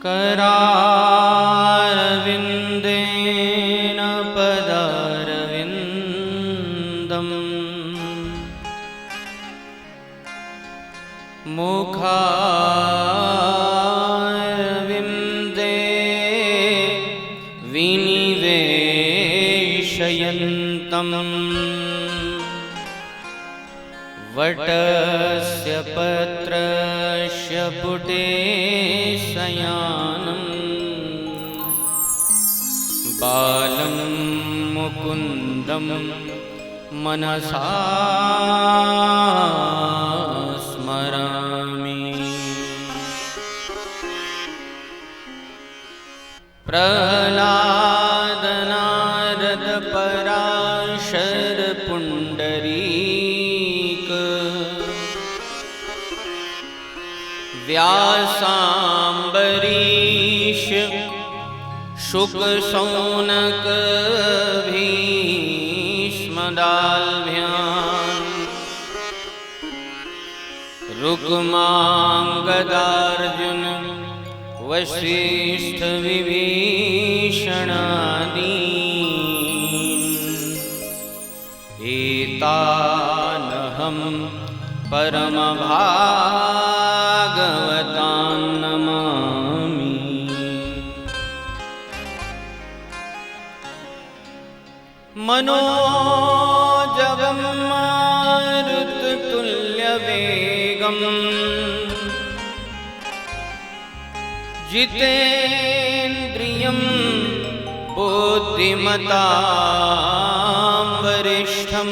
करारविन्देन पदारविन्दम् मुखारविन्दे विनिवेशयन्तम् वटस्य पत्रस्य पुटे शयानम् बालं मुकुन्दं मनसा स्मरामि। प्रह्लाद नारद पराशर पुण्डरीक व्यासाम्बरीश शुक शौनक भीष्मदाल्भ्याम् रुक्माङ्गदार्जुन वसिष्ठ विभीषणादीन् एतानहं परमभागवतान् नमामि। मनोजवं मारुततुल्यवेगम् जितेन्द्रियं बुद्धिमतां वरिष्ठं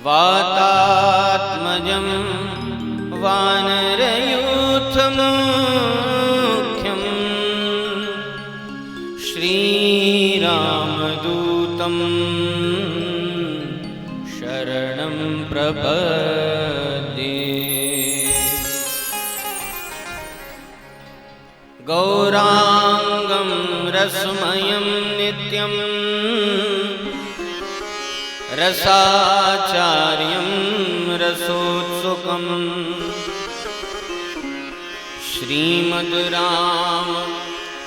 वातात्मजं वानरयूथमुख्यं श्रीरामदूतं शरणं प्रपद्ये। गौरांगं रसमयं नित्यं रसाचार्यं रसोत्सुकं श्रीमद् राम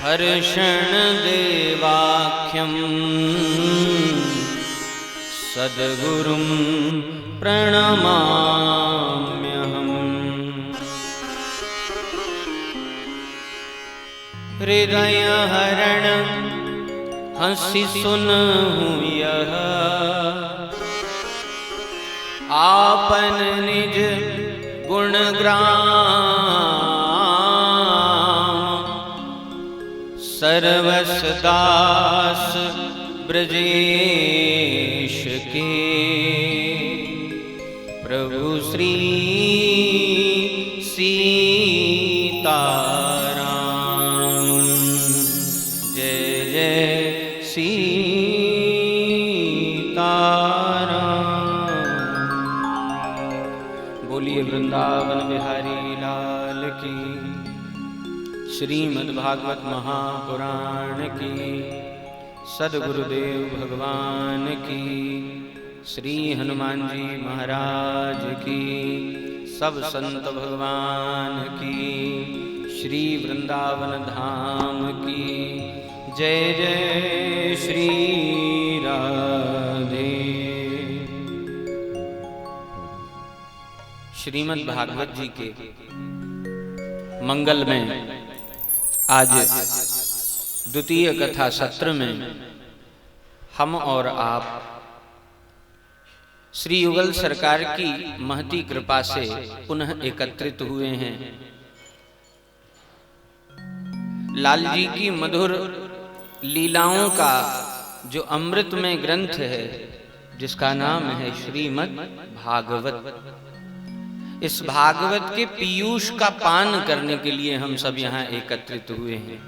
हर्षण देवाख्यं सद्गुरुं प्रणमाम्यहम्। हृदय हरण हंसि सुनहु यह आपन निज गुणग्राम सर्वस दास ब्रजेश के प्रभु श्री सीताराम। जय जय सीताराम। बोलिए वृंदावन बिहारी लाल की। श्रीमद्भागवत महापुराण की। सद्गुरुदेव भगवान की। श्री हनुमान जी महाराज की। सब संत भगवान की। श्री वृंदावन धाम की जय जय श्री राधे। श्रीमद् भागवत जी के मंगल में आज द्वितीय कथा सत्र में हम और आप श्री युगल सरकार की महती कृपा से पुनः एकत्रित हुए हैं। लाल जी की मधुर लीलाओं का जो अमृतमय ग्रंथ है जिसका नाम है श्रीमद् भागवत, इस भागवत के पीयूष का पान करने के लिए हम सब यहाँ एकत्रित हुए हैं।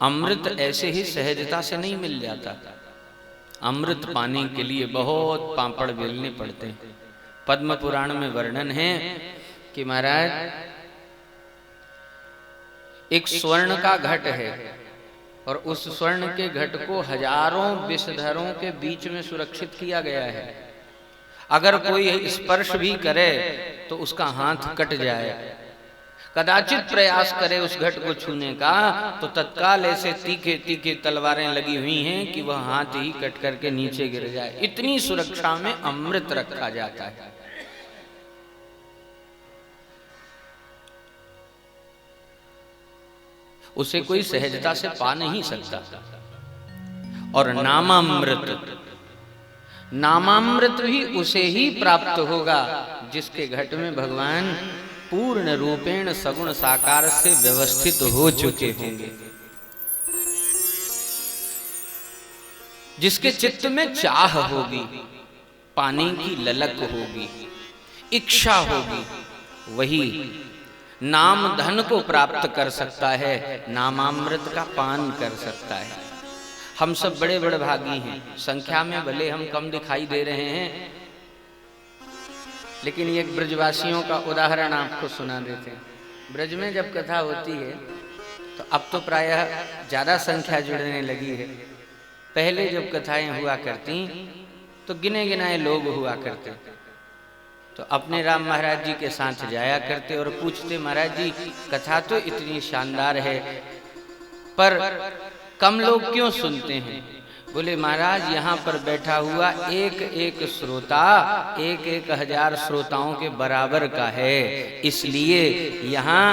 अमृत ऐसे ही सहजता से नहीं मिल जाता। अमृत पाने के लिए बहुत पापड़ बेलने पड़ते हैं। पद्म पुराण में वर्णन है कि महाराज एक स्वर्ण का घट है और उस स्वर्ण के घट को हजारों विषधरों के बीच में सुरक्षित किया गया है। अगर कोई स्पर्श भी करे तो उसका हाथ कट जाए। कदाचित प्रयास करे उस घट को छूने का तो तत्काल ऐसे तीखे तीखे तलवारें लगी हुई हैं कि वह हाथ ही कट करके नीचे गिर जाए। इतनी सुरक्षा में अमृत रखा जाता है। उसे कोई सहजता से पा नहीं सकता। और नामामृत, नामामृत भी उसे ही प्राप्त होगा जिसके घट में भगवान पूर्ण रूपेण सगुण साकार से व्यवस्थित हो चुके होंगे, जिसके चित्त में चाह होगी, पाने की ललक होगी, इच्छा होगी, वही नाम धन को प्राप्त कर सकता है, नामामृत का पान कर सकता है। हम सब बड़े बड़े भागी हैं, संख्या में भले हम कम दिखाई दे रहे हैं, लेकिन एक ब्रजवासियों का उदाहरण आपको सुना देते हैं। ब्रज में जब कथा होती है तो अब तो प्रायः ज्यादा संख्या जुड़ने लगी है। पहले जब कथाएं हुआ करती तो गिने गिनाए लोग हुआ करते, तो अपने राम महाराज जी के साथ जाया करते और पूछते, महाराज जी कथा तो इतनी शानदार है पर कम लोग क्यों सुनते हैं? बोले महाराज यहाँ पर बैठा हुआ एक एक श्रोता एक एक हजार श्रोताओं के बराबर का है, इसलिए यहाँ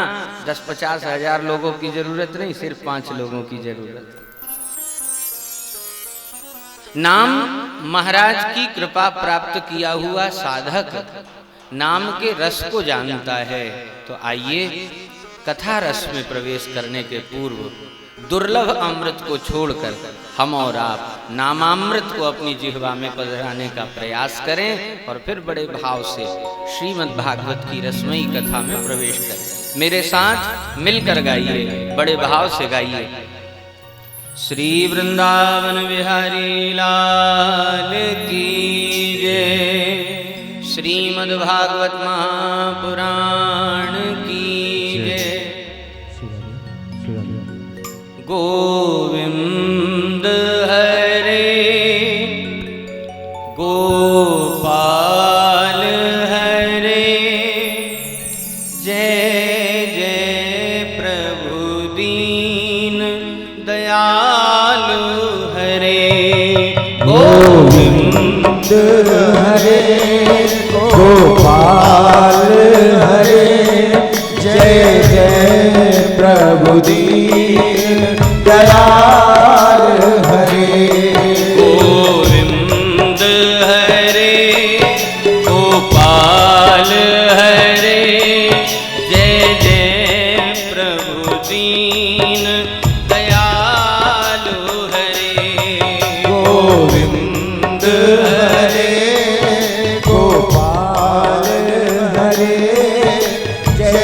10-50 हजार लोगों की जरूरत नहीं, सिर्फ 5 लोगों की जरूरत है। नाम महाराज की कृपा प्राप्त किया हुआ साधक नाम के रस को जानता है। तो आइए कथा रस में प्रवेश करने के पूर्व दुर्लभ अमृत को छोड़कर हम और आप नामामृत को अपनी जिह्वा में पधराने का प्रयास करें और फिर बड़े भाव से श्रीमद् भागवत की रसमयी कथा में प्रवेश करें। मेरे साथ मिलकर गाइए, बड़े भाव से गाइए। श्री वृंदावन बिहारी लाल की जय, श्रीमद् भागवत महापुराण की जय। गोविंद हरे गोपाल हरे, जय जय प्रभु दीन दयालु हरे। गोविंद हरे गोपाल हरे, जय जय प्रभु दीन दयाल हरे। गोविंद हरे गोपाल हरे, जय जय प्रभु दीन दयालु हरे। गोविंद हरे गोपाल हरे, जय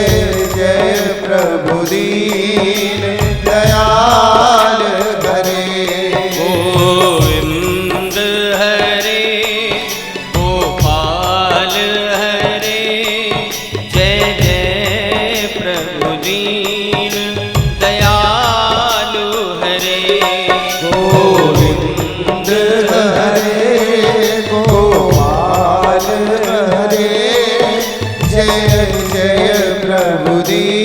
जय प्रभु दीन दयाल हरे। गोविंद हरे गोपाल हरे, जय जय प्रभु दीन दयालु हरे। गोविंद हरे गोपाल हरे, जय जय प्रभु दीन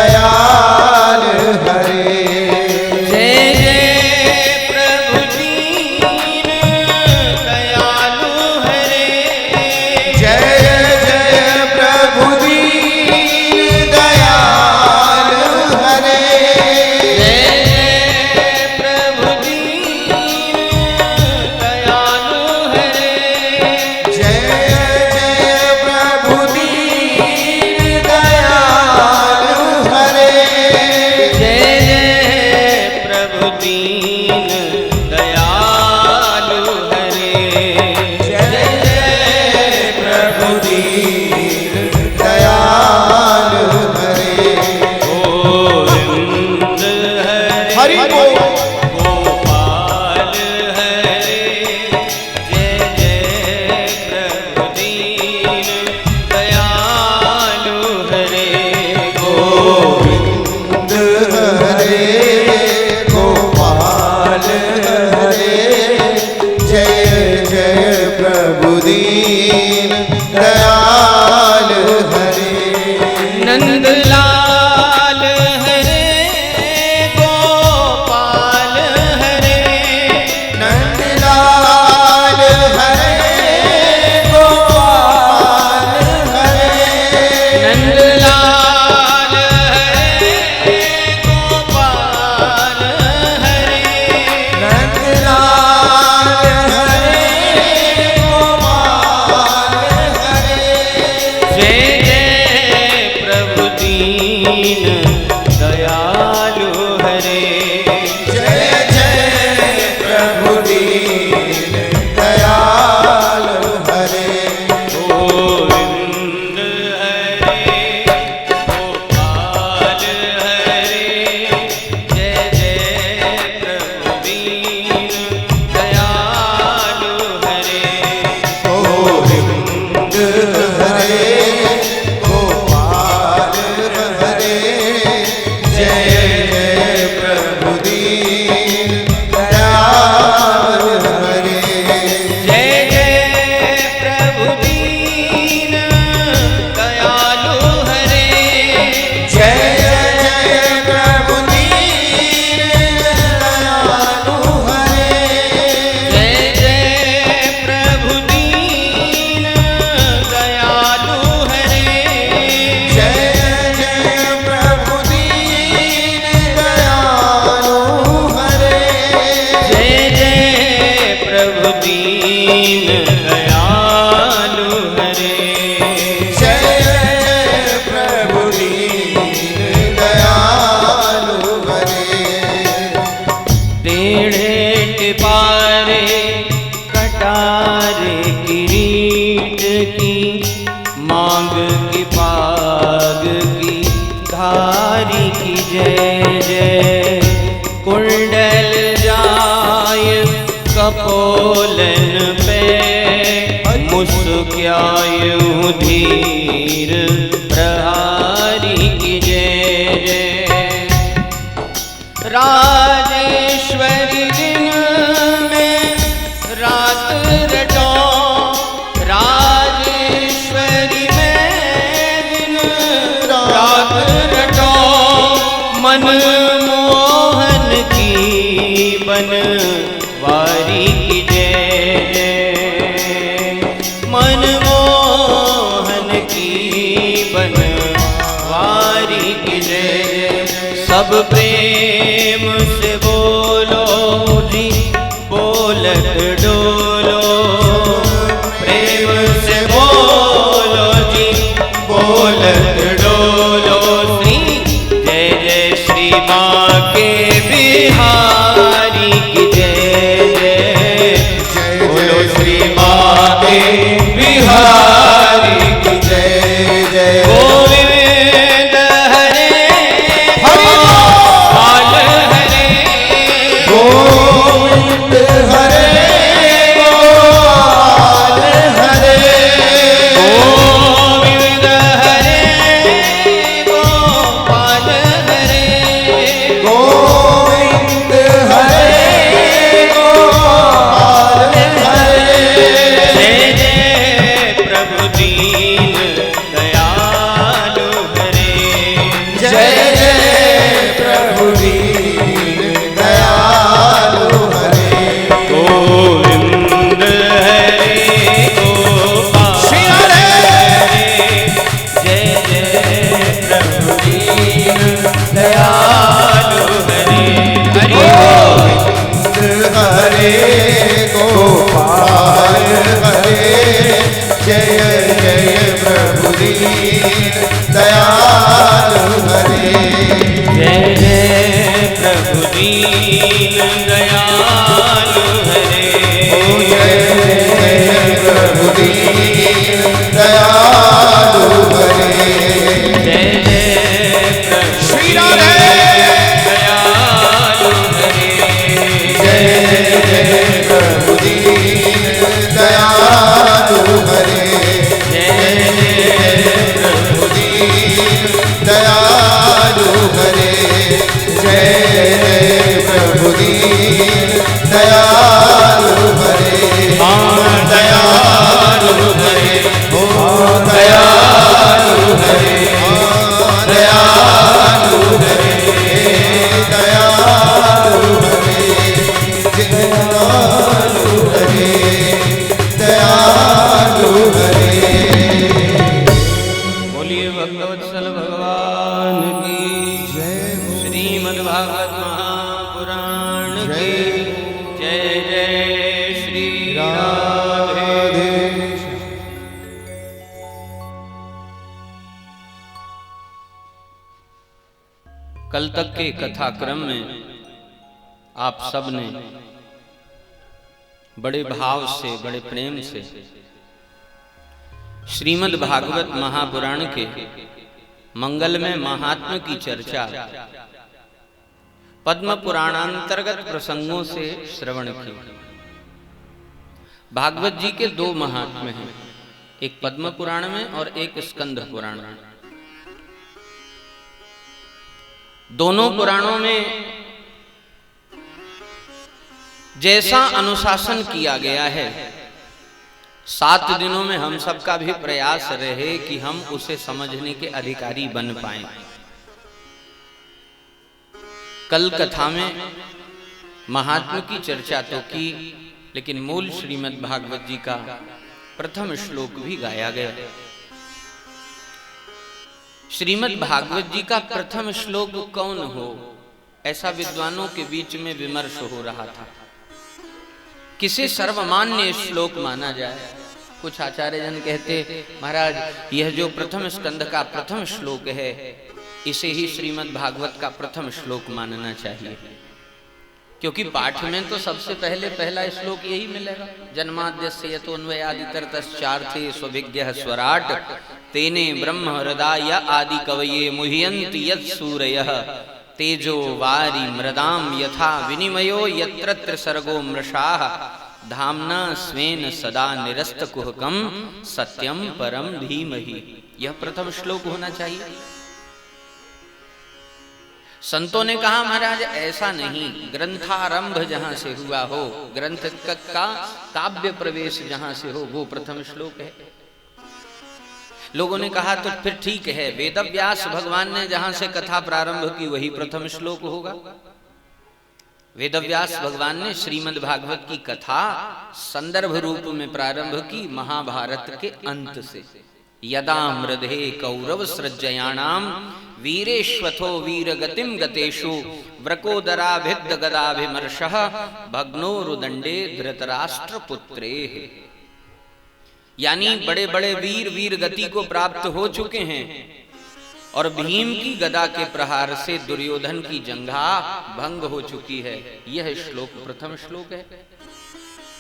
दयाल हरे। जय जय प्रभु दीन दयालु हरे, जय जय प्रभु दीन दयाल हरे। जय जय प्रभु दीन दयालु हरे। जय जय प्रभु दीन जय जय प्रभु दीन दयालु हरे। जय जय प्रभु दीन दयालु हरे। गोविंद हरे गोपाल हरे। जय जय प्रभु दीन दयालु हरे। गोविंद हरे गोपाल हरे। जय जय प्रभु दीन दयालु हरे। जय जय प्रभु दीन दयालु हरे। जय जय प्रभु दीन दयालु हरे। जय जय प्रभु दीन दयालु हरे। जय जय प्रभु दीन दयालु हरे। जय जय प्रभु दीन दयालु हरे। जय जय प्रभु दीन दयालु हरे। टेढ़े टिपारे कटारे किरीट की मांग की पाग की धारी की जय जय। कुंडल जाय कपोलन पे मुस्क्यायूं धीर प्रहारी की जय जय। राजेश्वरी दिन में रात रटो। राजेश्वरी में दिन रात रटो। मन मोहन की बन वारी की जय जय। मन मोहन की बन वारी की जय। सब प्रेम से बोलो जी बोलत डोलो। प्रेम से बोलो जी बोलत डोलो। श्री जय जय श्री माँ के बिहारी की जय जय। बोलो श्री माँ के बिहारी की जय जय। गोविंद हरे गोपाल हरे। गोविंद हरे गोपाल हरे। गोविंद हरे गोपाल हरे। गोविंद हरे गोपाल हरे। जय जय प्रभु दीन दयालु हरे। जय जय प्रभु दीन दयालु हरे। गोविंद हरे गोपाल श्री हरे। हरे। जय जय प्रभु दीन दयालु हरे। हरि गोविंद हरे गोपाल हरे। जय जय प्रभु दीन दयालु हरे। जय जय प्रभु दीन दयालु हरे। जय जय प्रभु दीन दयालु हरे। जय जय प्रभु श्री दीन राधे। दयालु हरे। जय जय प्रभु दीन दयालु हरे। जय जय प्रभु दीन दयालु हरे। जय जय प्रभु दीन दयालु हरे। हाँ दयालु हरे। ओ कल तक के कथाक्रम में आप सब ने बड़े भाव से, बड़े प्रेम से श्रीमद् भागवत महापुराण के मंगलमय महात्म्य की चर्चा पद्म पुराणांतर्गत प्रसंगों से श्रवण की। भागवत जी के दो महात्म्य हैं, एक पद्म पुराण में और एक स्कंद पुराण में। दोनों पुराणों में जैसा अनुशासन किया गया है, 7 दिनों में हम सबका भी प्रयास रहे कि हम उसे समझने के अधिकारी बन पाएं। कल कथा में महात्म्य की चर्चा तो की, लेकिन मूल श्रीमद् भागवत जी का प्रथम श्लोक भी गाया गया। श्रीमद् भागवत जी का प्रथम श्लोक कौन हो, ऐसा विद्वानों के बीच में विमर्श हो रहा था। किसे सर्वमान्य श्लोक माना जाए? कुछ आचार्य जन कहते, महाराज यह जो प्रथम स्कंद का प्रथम श्लोक है, इसे ही श्रीमद् भागवत का प्रथम श्लोक मानना चाहिए, क्योंकि पाठ में तो सबसे पहले पहला श्लोक यही मिलेगा। जन्माद्यस्य यतोऽन्वयादितरतश्चार्थे स्वभिज्ञः स्वराट् तेने ब्रह्म हृदय आदि कवये मुह्यन्ति यत्सूरयः तेजो वारि मृदाम यथा विनिमयो यत्र सर्गो मृषाः धाम्ना स्वेन सदा निरस्तकुहकं सत्यम परम धीमहि। यह प्रथम श्लोक होना चाहिए। संतों ने कहा महाराज ऐसा नहीं, ग्रंथारंभ जहां से हुआ हो, ग्रंथ का काव्य प्रवेश जहां से हो, वो प्रथम श्लोक है। लोगों ने कहा तो फिर ठीक है, वेदव्यास भगवान ने जहां से कथा प्रारंभ की वही प्रथम श्लोक होगा। वेदव्यास भगवान ने श्रीमद् भागवत की कथा संदर्भ रूप में प्रारंभ की महाभारत के अंत से। यदा मृधे कौरव सृज्जयाणाम वीरेश्वथो वीरगतिम गतेषु व्रकोदराभिद्ध गदाभिमर्षः भग्नोरुदंडे धृतराष्ट्र पुत्रेः। यानी बड़े बड़े वीर वीर गति को प्राप्त हो चुके हैं और भीम की गदा के प्रहार से दुर्योधन की जंघा भंग हो चुकी है। यह श्लोक प्रथम श्लोक है।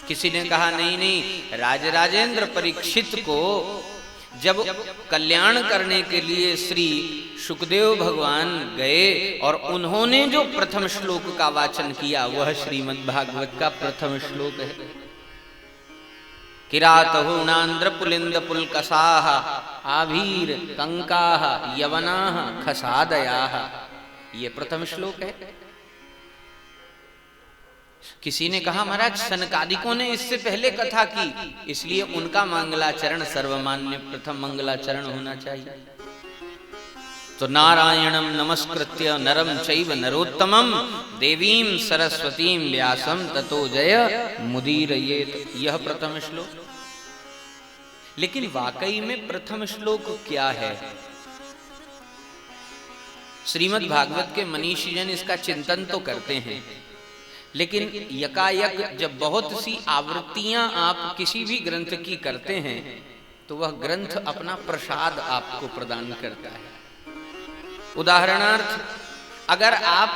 किसी ने कहा नहीं नहीं, राजराजेंद्र परीक्षित को जब कल्याण करने के लिए श्री शुकदेव भगवान गए और उन्होंने जो प्रथम श्लोक का वाचन किया वह श्रीमद् भागवत का प्रथम श्लोक है। किरातहूणांद्र पुलिंद पुलकसाः आभीर कंकाः यवनाः खसादयाः, ये प्रथम श्लोक है। किसी ने कहा महाराज सनकादिकों ने इससे पहले कथा की, इसलिए उनका मंगलाचरण सर्वमान्य प्रथम मंगलाचरण होना चाहिए। तो नारायणं नमस्कृत्य नरं चैव नरोत्तमं देवीं सरस्वतीं व्यासं ततो जय मुदीरयेत, यह प्रथम श्लोक। लेकिन वाकई में प्रथम श्लोक क्या है? श्रीमद् भागवत के मनीषी जन इसका चिंतन तो करते हैं, लेकिन यकायक जब बहुत सी आवृत्तियां आप किसी भी ग्रंथ की करते हैं तो वह ग्रंथ अपना प्रसाद आपको प्रदान करता है। उदाहरणार्थ, अगर आप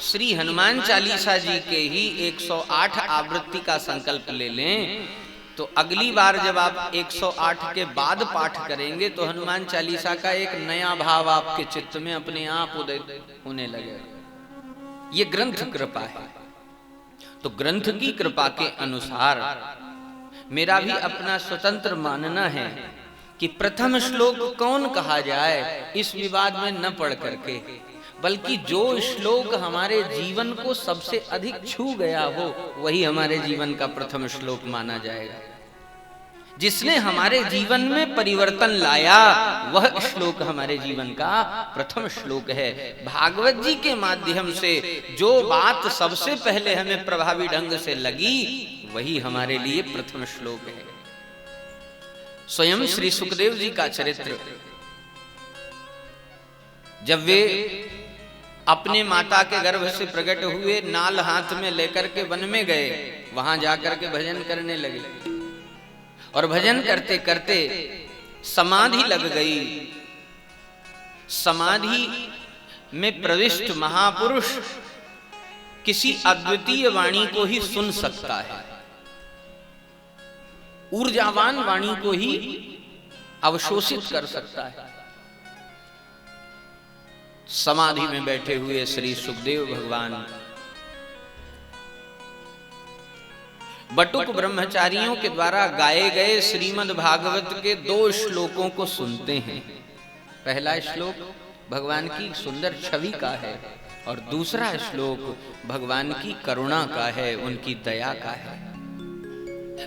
श्री हनुमान चालीसा जी के ही 108 आवृत्ति का संकल्प ले लें तो अगली बार जब आप 108 के बाद पाठ करेंगे तो हनुमान चालीसा का एक नया भाव आपके चित्त में अपने आप उदय होने लगेगा। ये ग्रंथ कृपा है। तो ग्रंथ की कृपा के अनुसार मेरा भी अपना स्वतंत्र मानना है कि प्रथम श्लोक कौन कहा जाए इस विवाद में न पड़ करके, बल्कि जो श्लोक हमारे जीवन को सबसे अधिक छू गया हो वही हमारे जीवन का प्रथम श्लोक माना जाएगा। जिसने हमारे जीवन में परिवर्तन लाया वह श्लोक हमारे जीवन का प्रथम श्लोक है। भागवत जी के माध्यम से जो बात सबसे पहले हमें प्रभावी ढंग से लगी वही हमारे लिए प्रथम श्लोक है। स्वयं श्री सुखदेव जी का चरित्र, जब वे अपने माता के गर्भ से प्रकट हुए, नाल हाथ में लेकर के वन में गए, वहां जाकर के भजन करने लगे और भजन करते करते समाधि लग गई। समाधि में प्रविष्ट महापुरुष किसी अद्वितीय वाणी को ही सुन सकता है, ऊर्जावान वाणी को ही अवशोषित कर सकता है। समाधि में बैठे हुए श्री सुखदेव भगवान बटुक ब्रह्मचारियों के द्वारा गाए गए श्रीमद् भागवत के 2 श्लोकों को सुनते हैं। पहला श्लोक भगवान की सुंदर छवि का है और दूसरा श्लोक भगवान की करुणा का है, उनकी दया का है।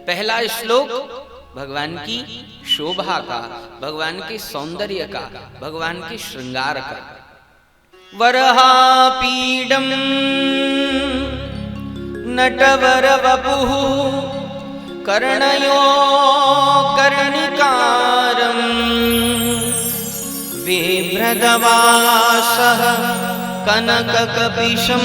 पहला श्लोक भगवान की शोभा का, भगवान के सौंदर्य का, भगवान के श्रृंगार का। वरहापीडम नटवर वपुः कर्णयो कर्णिकारं बिभ्रदवासः कनककपिशं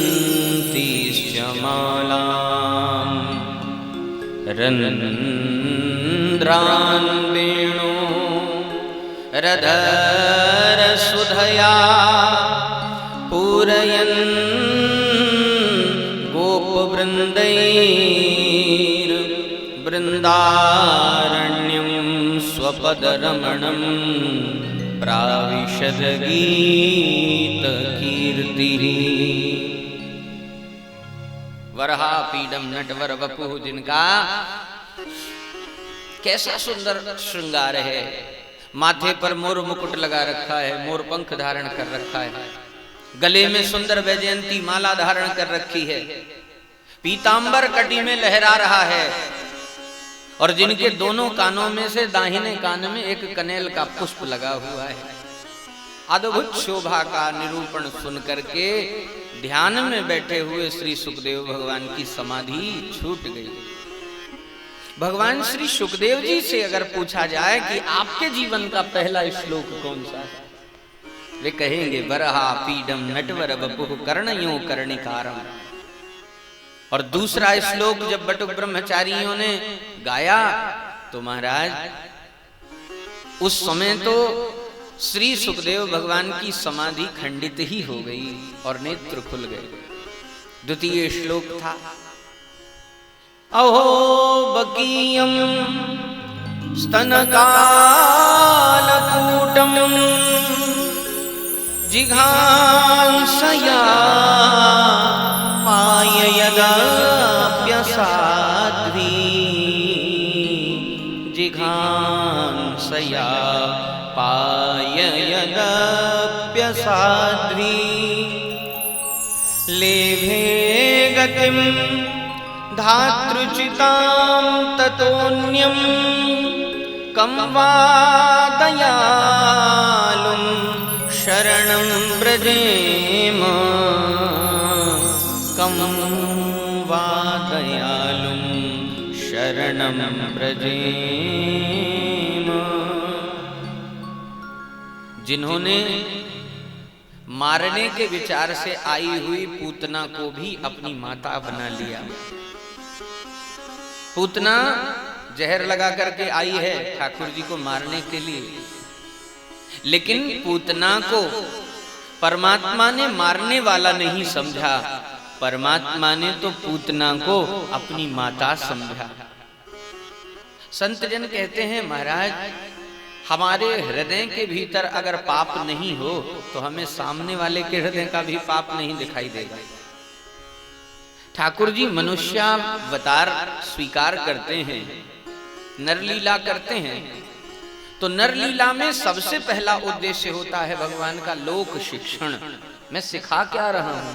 वैजयन्तीश्च मालां रन्ध्रान् वेणो रधरसुधया पूरयन् गोपवृन्दैर्वृन्दारण्यं स्वपदरमणं प्राविशद गीतकीर्तिः। वरहापीडम नटवर वपुः, जिनका कैसा सुंदर श्रृंगार है। माथे पर मोर मुकुट लगा रखा है, मोर पंख धारण कर रखा है, गले में सुंदर वैजयंती माला धारण कर रखी है, पीतांबर कटी में लहरा रहा है और जिनके दोनों कानों में से दाहिने कान में एक कनेल का पुष्प लगा हुआ है। अद्भुत शोभा का निरूपण सुन करके ध्यान में बैठे हुए श्री सुखदेव भगवान की समाधि छूट गई। भगवान श्री सुखदेव जी से अगर पूछा जाए कि आपके जीवन का पहला श्लोक कौन सा है, वे कहेंगे वरहापीडम नटवर वपुः कर्णयो कर्णिकारम। और दूसरा श्लोक जब बटुक ब्रह्मचारियों ने गाया तो महाराज उस समय तो श्री सुखदेव भगवान की समाधि खंडित ही हो गई और नेत्र खुल गए। द्वितीय श्लोक था अहो बकीयं स्तनकालकूटं जिघांसया पाययदाप्यसाध्वी, जिघांसया पाययदाप्यसाध्वी, लेभे गतिं धातृचितां ततोऽन्यं कं वा दयालुं शरणं व्रजेम, कं वा दयालुं शरणं व्रजेम। जिन्होंने मारने के विचार से आई हुई पूतना को भी अपनी माता बना लिया। पूतना जहर लगा करके आई है ठाकुर जी को मारने के लिए, लेकिन पूतना को परमात्मा ने मारने वाला नहीं समझा, परमात्मा ने तो पूतना को अपनी माता समझा। संत जन कहते हैं महाराज हमारे हृदय के भीतर अगर पाप नहीं हो तो हमें सामने वाले के हृदय का भी पाप नहीं दिखाई देगा। ठाकुर जी मनुष्यावतार स्वीकार करते हैं, नरलीला करते हैं, तो नरलीला में सबसे पहला उद्देश्य होता है भगवान का लोक शिक्षण। मैं सिखा क्या रहा हूं,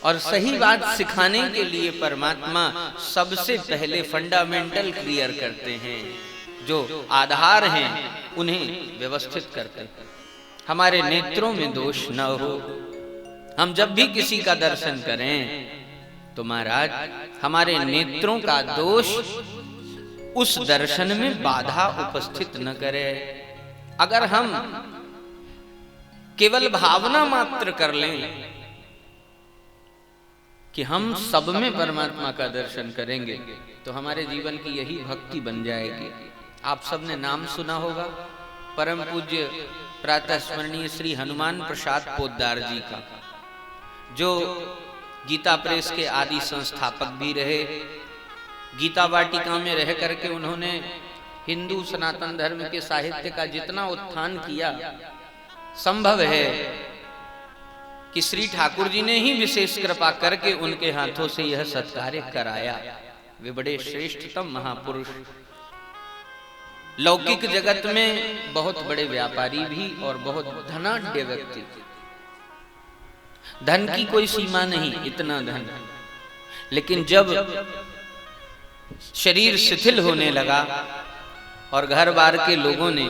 और सही बात सिखाने के लिए परमात्मा सबसे पहले फंडामेंटल क्लियर करते हैं, जो आधार हैं उन्हें व्यवस्थित करते हैं। हमारे नेत्रों में दोष न हो। हम जब भी किसी का दर्शन करें तो महाराज हमारे नेत्रों का दोष उस दर्शन में बाधा उपस्थित न करे। अगर हम केवल भावना मात्र कर लें कि हम सब में परमात्मा का दर्शन करेंगे तो हमारे जीवन की यही भक्ति बन जाएगी। आप सबने नाम सुना होगा परम पूज्य प्रातः स्मरणीय श्री हनुमान प्रसाद पोद्दार जी का, जो गीता प्रेस के आदि संस्थापक भी रहे। गीता वाटिका में रह करके उन्होंने हिंदू सनातन धर्म के साहित्य का जितना उत्थान किया, संभव है कि श्री ठाकुर जी ने ही विशेष कृपा करके उनके हाथों से यह सत्कार्य कराया। वे बड़े श्रेष्ठतम महापुरुष, लौकिक जगत में बहुत बड़े व्यापारी भी और बहुत धनाढ्य व्यक्ति। धन की कोई सीमा नहीं, इतना धन। लेकिन जब शरीर शिथिल होने लगा और घर बार के लोगों ने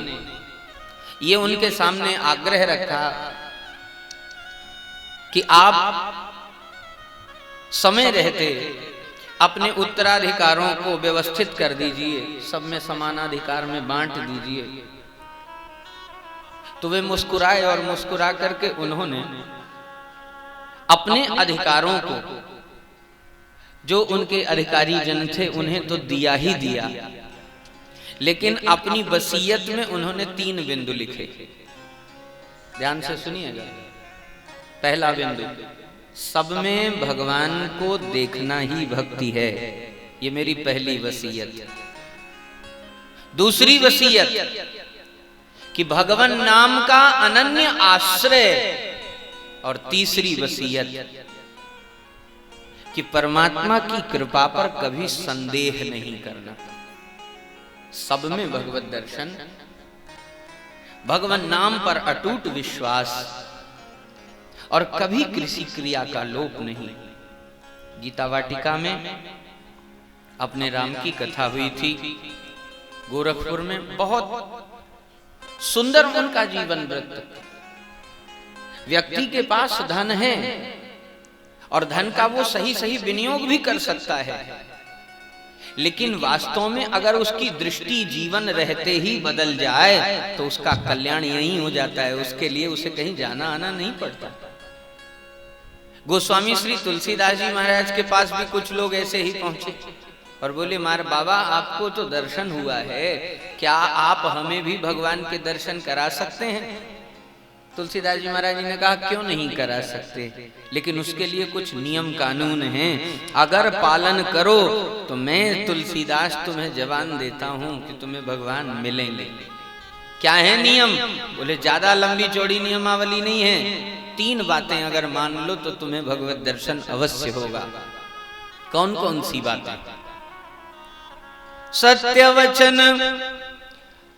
ये उनके सामने आग्रह रखा कि आप समय रहते अपने उत्तराधिकारों को व्यवस्थित कर दीजिए, सब में समानाधिकार में बांट दीजिए, तो वे मुस्कुराए और मुस्कुरा करके उन्होंने अपने अधिकारों को, जो उनके अधिकारी जन थे, उन्हें तो दिया ही दिया, लेकिन अपनी वसीयत में उन्होंने 3 बिंदु लिखे। ध्यान से सुनिएगा। पहला बिंदु, सब में भगवान को देखना ही भक्ति है, ये मेरी पहली वसीयत। दूसरी वसीयत कि भगवान नाम का अनन्य आश्रय। और तीसरी वसीयत कि परमात्मा की कृपा पर कभी संदेह नहीं करना। सब में भगवत दर्शन, भगवान नाम पर अटूट विश्वास और कभी किसी क्रिया का लोप नहीं। गीता वाटिका में अपने राम की कथा हुई थी गोरखपुर में, बहुत सुंदर उनका जीवन वृत्त। व्यक्ति के पास धन है और धन का वो सही सही विनियोग भी कर सकता है, लेकिन वास्तव में अगर उसकी दृष्टि जीवन रहते ही बदल जाए तो उसका कल्याण यहीं हो जाता है। उसके लिए उसे कहीं जाना आना नहीं पड़ता। गोस्वामी श्री तुलसीदास जी महाराज के पास भी कुछ लोग ऐसे ही पहुंचे और बोले, मार बाबा आपको तो दर्शन हुआ है, क्या आप हमें भी भगवान के दर्शन करा सकते हैं? तुलसीदास जी महाराज जी ने कहा, क्यों नहीं करा सकते, लेकिन उसके लिए कुछ नियम कानून हैं, अगर पालन करो तो मैं तुलसीदास तुम्हें जवान देता हूं कि तुम्हें भगवान मिलेंगे। क्या है नियम? बोले ज्यादा लंबी चौड़ी नियमावली नहीं है, 3 बातें अगर मान लो तो तुम्हें भगवत दर्शन अवश्य होगा। कौन कौन सी बातें? सत्य वचन,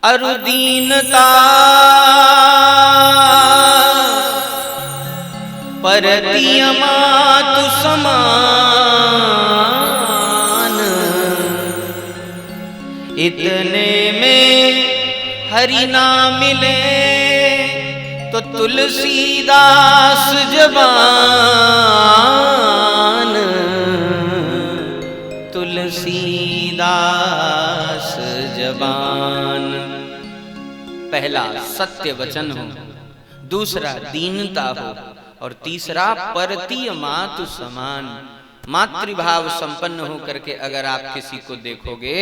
अरुदीनता, परति अमातु समान, इतने में हरि ना मिले तो तुलसीदास जबान, तुलसीदास जबान। पहला सत्य वचन हो, दूसरा दीनता हो, और तीसरा परति मातु समान, मातृभाव संपन्न होकर के अगर आप किसी को देखोगे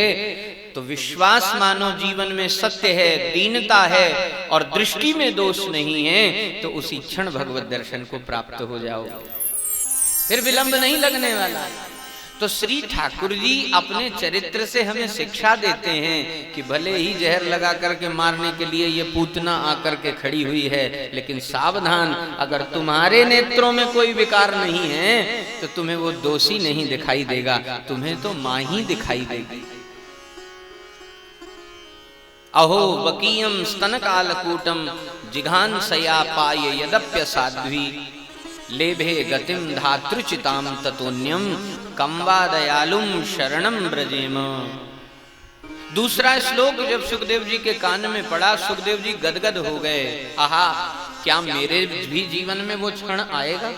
तो विश्वास मानो जीवन में सत्य है, दीनता है और दृष्टि में दोष नहीं है, तो उसी क्षण भगवत दर्शन को प्राप्त हो जाओ, फिर विलंब नहीं लगने वाला। तो श्री ठाकुर जी अपने चरित्र से हमें शिक्षा देते हैं कि भले ही जहर लगा करके मारने के लिए ये पूतना आकर के खड़ी हुई है, लेकिन सावधान, अगर तुम्हारे नेत्रों में कोई विकार नहीं है तो तुम्हें वो दोषी नहीं दिखाई देगा, तुम्हें तो मां ही दिखाई देगी। अहो वकीयम स्तन कालकूटम जिघान सया पाय यदप्य साध्वी, लेभे गतिम धातृचिताम ततोन्यम कंवा दयालुम शरणम ब्रजेम। दूसरा श्लोक जब सुखदेव जी के कान में पड़ा, सुखदेव जी गदगद हो गए। आहा, क्या मेरे भी जीवन में वो क्षण आएगा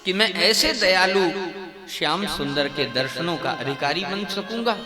कि मैं ऐसे दयालु श्याम सुंदर के दर्शनों का अधिकारी बन सकूंगा?